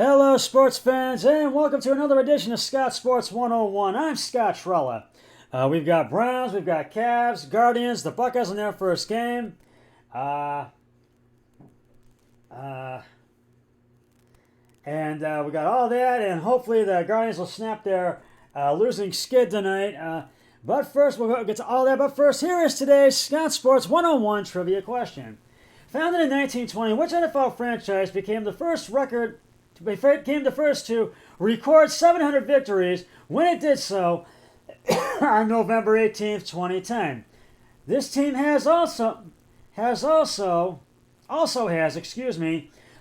Hello, sports fans, and welcome to another edition of Scott Sports 101. I'm Scott Trella. We've got Browns, we've got Cavs, Guardians, the Buckeyes in their first game. And we got all that, and hopefully the Guardians will snap their losing skid tonight. But first, we'll get to all that. But first, here is today's Scott Sports 101 trivia question. Founded in 1920, which NFL franchise became the first to record 700 victories when it did so on November 18th, 2010? This team also has the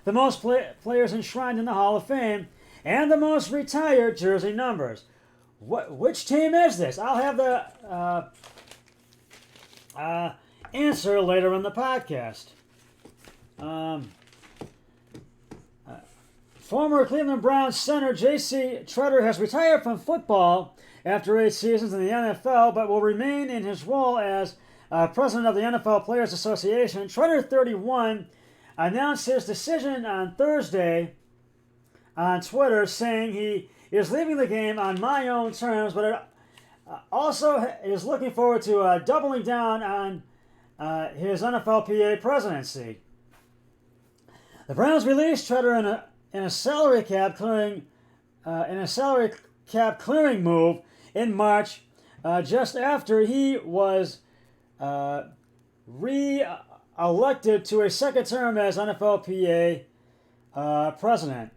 most players enshrined in the Hall of Fame and the most retired jersey numbers. Which team is this? I'll have the answer later in the podcast. Former Cleveland Browns center J.C. Tretter has retired from football after 8 seasons in the NFL, but will remain in his role as president of the NFL Players Association. Tretter, 31, announced his decision on Thursday on Twitter, saying he is leaving the game on my own terms, but it also is looking forward to doubling down on his NFLPA presidency. The Browns released Tretter in a salary cap clearing move in March, just after he was re-elected to a second term as NFLPA president.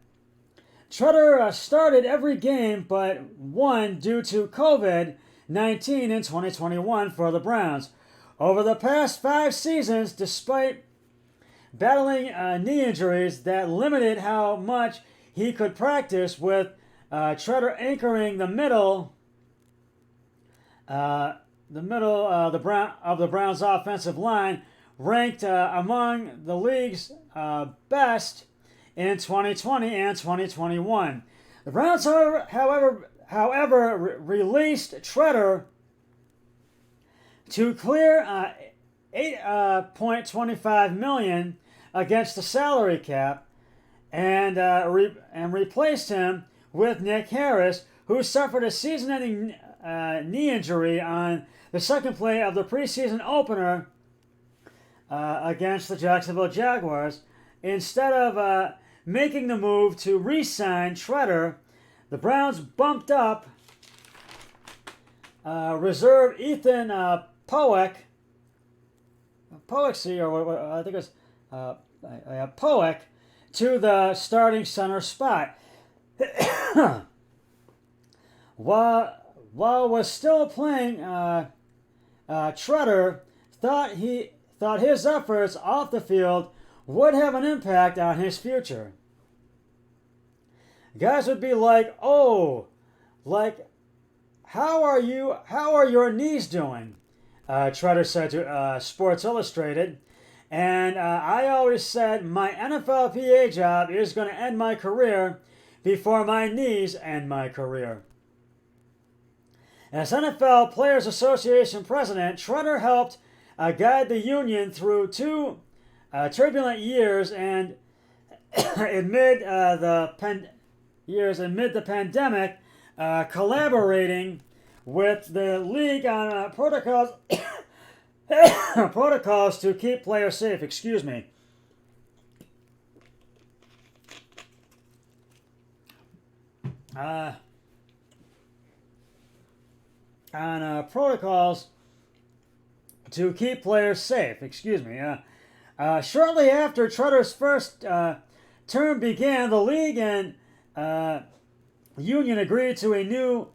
Tretter started every game but one due to COVID-19 in 2021 for the Browns. Over the past 5 seasons, despite battling knee injuries that limited how much he could practice, with Tretter anchoring the middle of the Browns' offensive line, ranked among the league's best in 2020 and 2021. The Browns, however, released Tretter to clear $8.25 million against the salary cap, and replaced him with Nick Harris, who suffered a season-ending knee injury on the second play of the preseason opener against the Jacksonville Jaguars. Instead of making the move to re-sign Tretter, the Browns bumped up reserve Ethan Poek, to the starting center spot. While was still playing, Tretter thought his efforts off the field would have an impact on his future. Guys would be like, "Oh, like, how are your knees doing?" Tretter said to Sports Illustrated. And I always said my NFLPA job is going to end my career before my knees end my career. As NFL Players Association president, Tretter helped guide the union through 2 turbulent years and amid the pandemic, collaborating with the league on protocols to keep players safe. Excuse me. On protocols to keep players safe. Excuse me. Shortly after Tretter's first term began, the league and union agreed to a new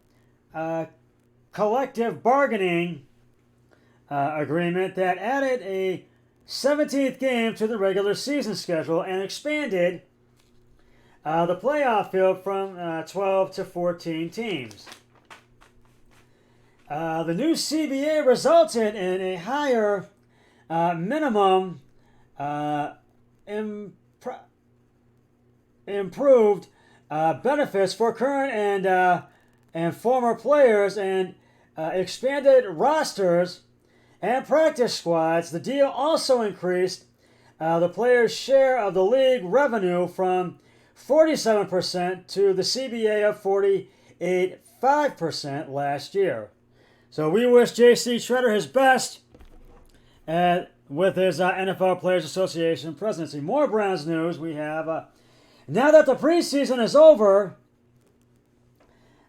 collective bargaining agreement that added a 17th game to the regular season schedule and expanded the playoff field from 12 to 14 teams. The new CBA resulted in a higher minimum improved benefits for current and former players, and expanded rosters and practice squads. The deal also increased the players' share of the league revenue from 47% to the CBA of 48.5% last year. So we wish J.C. Tretter his best with his NFL Players Association presidency. More Browns news we have. Now that the preseason is over,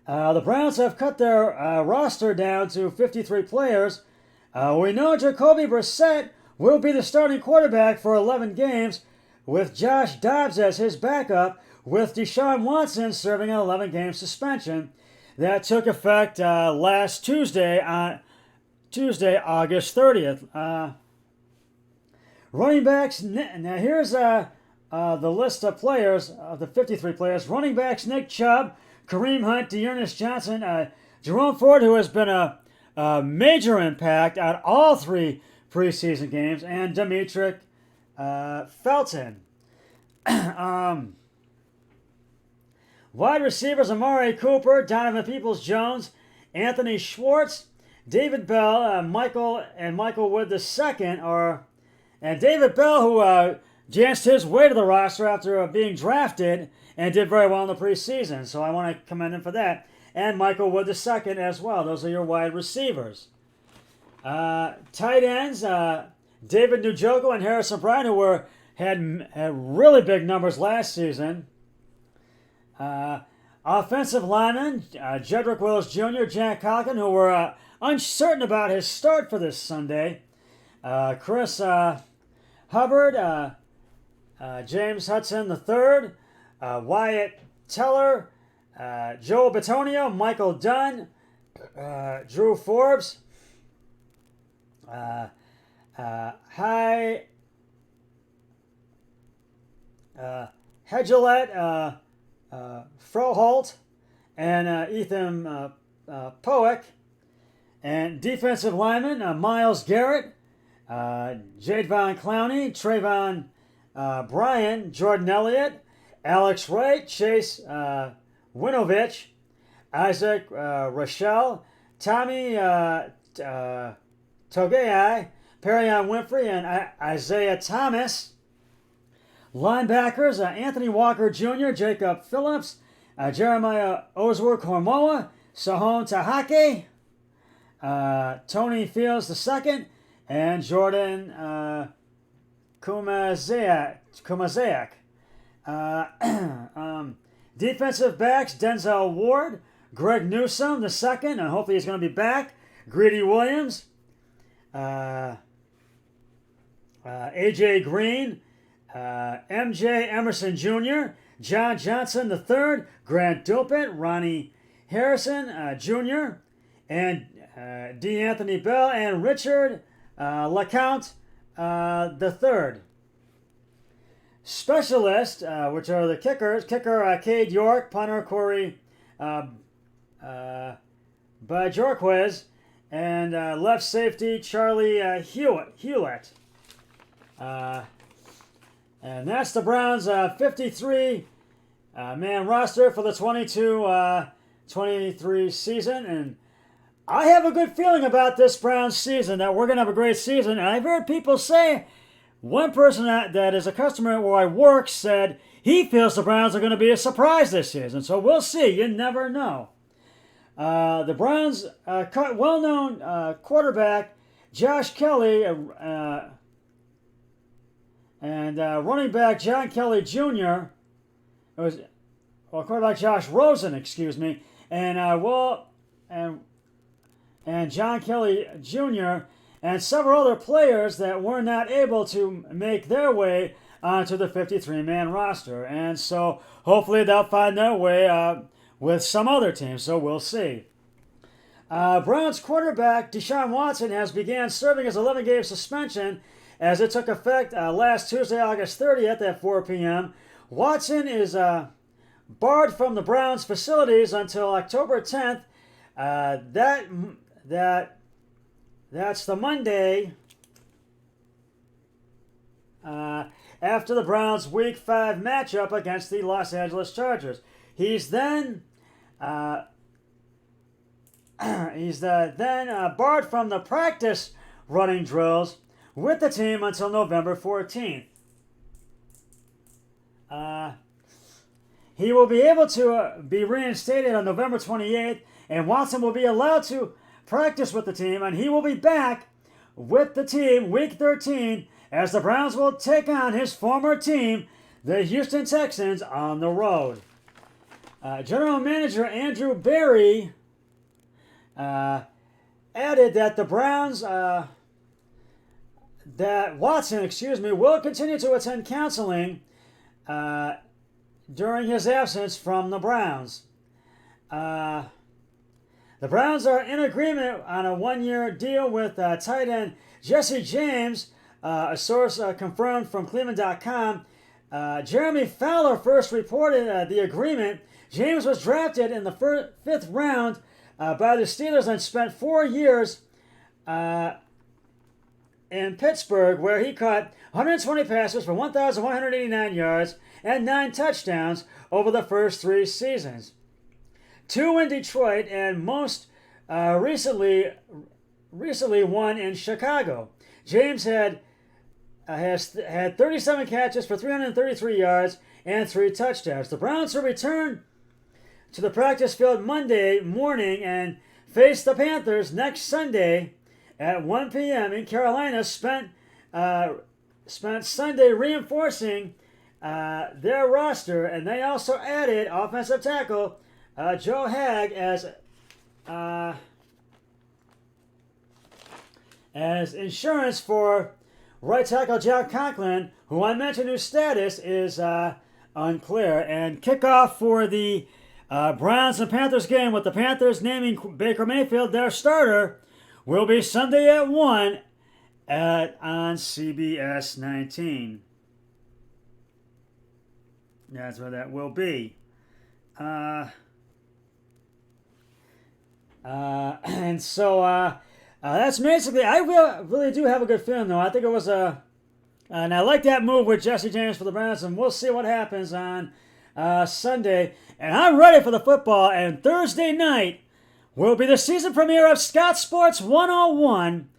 the Browns have cut their roster down to 53 players. We know Jacoby Brissett will be the starting quarterback for 11 games, with Josh Dobbs as his backup, with Deshaun Watson serving an 11-game suspension that took effect last Tuesday, August 30th. Running backs, now here's the list of players, of the 53 players. Running backs, Nick Chubb, Kareem Hunt, Dearness Johnson, Jerome Ford, who has been a major impact on all 3 preseason games, and Demetric Felton. Wide receivers, Amari Cooper, Donovan Peoples-Jones, Anthony Schwartz, David Bell, Michael Wood II, and David Bell, who danced his way to the roster after being drafted and did very well in the preseason. So I want to commend him for that. And Michael Wood II as well. Those are your wide receivers. Tight ends, David Njoku and Harrison Bryant, who had really big numbers last season. Offensive linemen, Jedrick Wills Jr., Jack Conklin, who were uncertain about his start for this Sunday. Chris Hubbard, James Hudson III, Wyatt Teller, Joe Bitonio, Michael Dunn, Drew Forbes, Hedgelet, Froholt, and Ethan Poick. And defensive linemen, Myles Garrett, Jadeveon Clowney, Trayvon Bryan, Jordan Elliott, Alex Wright, Chase Winovich, Isaac Rochelle, Tommy Togiai, Perion Winfrey, and Isaiah Thomas. Linebackers, Anthony Walker Jr., Jacob Phillips, Jeremiah Ozworth-Kormoa, Sahon Tahake, Tony Fields II, and Jordan Kumaziak. Defensive backs, Denzel Ward, Greg Newsome II, and hopefully he's going to be back, Greedy Williams, A.J. Green, M.J. Emerson Jr., John Johnson III, Grant Dupit, Ronnie Harrison Jr., and D. Anthony Bell, and Richard LeCount III. Specialists, which are the kickers, kicker Cade York, punter Corey Bajorquez, and left safety Charlie Hewlett. And that's the Browns' 53-man roster for the 22-23 season. And I have a good feeling about this Browns season, that we're going to have a great season. And I've heard people say, one person that is a customer where I work said he feels the Browns are going to be a surprise this season. So we'll see. You never know. The Browns cut well-known quarterback Josh Kelly and running back John Kelly Jr. Quarterback Josh Rosen, and John Kelly Jr. and several other players that were not able to make their way onto the 53-man roster. And so hopefully they'll find their way with some other teams, so we'll see. Browns quarterback Deshaun Watson has began serving his 11-game suspension as it took effect last Tuesday, August 30th at 4 p.m. Watson is barred from the Browns facilities until October 10th. That's the Monday after the Browns' Week 5 matchup against the Los Angeles Chargers. He's then barred from the practice running drills with the team until November 14th. he will be able to be reinstated on November 28th, and Watson will be allowed to practice with the team, and he will be back with the team week 13 as the Browns will take on his former team, the Houston Texans, on the road. General Manager Andrew Berry added that the Browns, that Watson, will continue to attend counseling during his absence from the Browns. The Browns are in agreement on a one-year deal with tight end Jesse James, a source confirmed from Cleveland.com. Jeremy Fowler first reported the agreement. James was drafted in the fifth round by the Steelers and spent 4 years in Pittsburgh, where he caught 120 passes for 1,189 yards and 9 touchdowns over the first 3 seasons. 2 in Detroit, and most recently 1 in Chicago. James has had 37 catches for 333 yards and 3 touchdowns. The Browns will return to the practice field Monday morning and face the Panthers next Sunday at 1 p.m. in Carolina. Spent Sunday reinforcing their roster, and they also added offensive tackle Joe Hagg as insurance for right tackle Jack Conklin, who I mentioned whose status is unclear. And kickoff for the Browns and Panthers game, with the Panthers naming Baker Mayfield their starter, will be Sunday at 1 on CBS 19. That's where that will be. And so that's basically, I really do have a good feeling, though. I think it was and I like that move with Jesse James for the Browns, and we'll see what happens on Sunday. And I'm ready for the football, and Thursday night will be the season premiere of Scott Sports 101,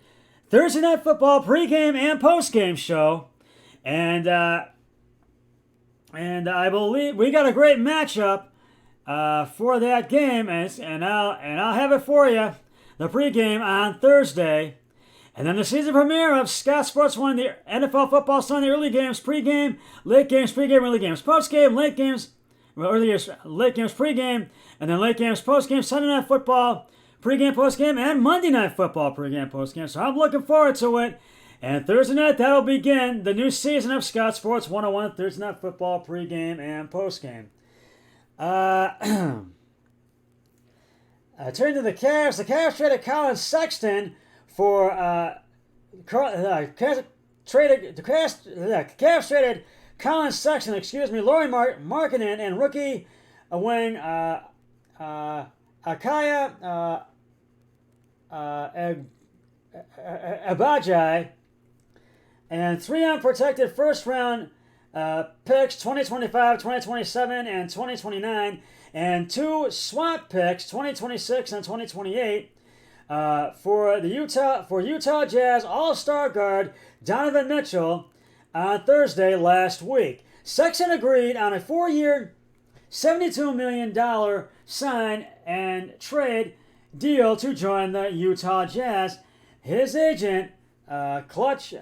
Thursday Night Football pregame and postgame show. And I believe we got a great matchup for that game, and I'll have it for you, the pregame on Thursday. And then the season premiere of Scott Sports 1, the NFL Football Sunday early games, pregame, late games, pregame, early games, postgame, late games, pregame, and then late games, postgame, Sunday Night Football, pregame, postgame, and Monday Night Football, pregame, postgame. So I'm looking forward to it. And Thursday night, that'll begin the new season of Scott Sports 101, Thursday Night Football, pregame, and postgame. Turning to the Cavs traded Colin Sexton for Cavs traded Colin Sexton, Lauri Markkanen, and rookie wing Akaya Abajai, and 3 unprotected first-round picks, 2025, 2027, and 2029, and 2 swap picks, 2026 and 2028, for Utah Jazz All-Star guard Donovan Mitchell on Thursday last week. Sexton agreed on a 4-year, $72 million sign and trade deal to join the Utah Jazz. His agent, Clutch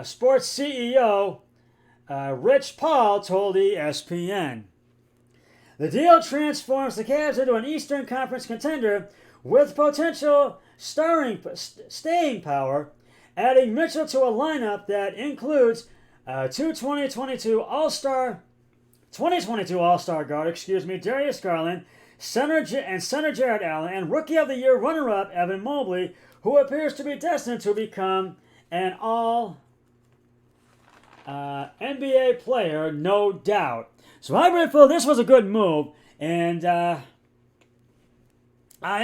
sports CEO Rich Paul told ESPN. The deal transforms the Cavs into an Eastern Conference contender with potential staying power, adding Mitchell to a lineup that includes 2022 All-Star guard, Darius Garland, center Jared Allen, and Rookie of the Year runner-up Evan Mobley, who appears to be destined to become an all-NBA player, no doubt. So I really feel this was a good move, and I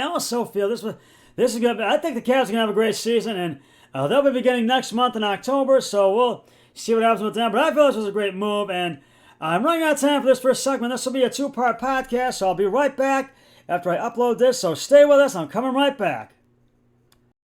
also feel this is good. I think the Cavs are going to have a great season, and they'll be beginning next month in October, so we'll see what happens with them. But I feel this was a great move, and I'm running out of time for this first segment. This will be a 2-part podcast, so I'll be right back after I upload this, so stay with us. I'm coming right back.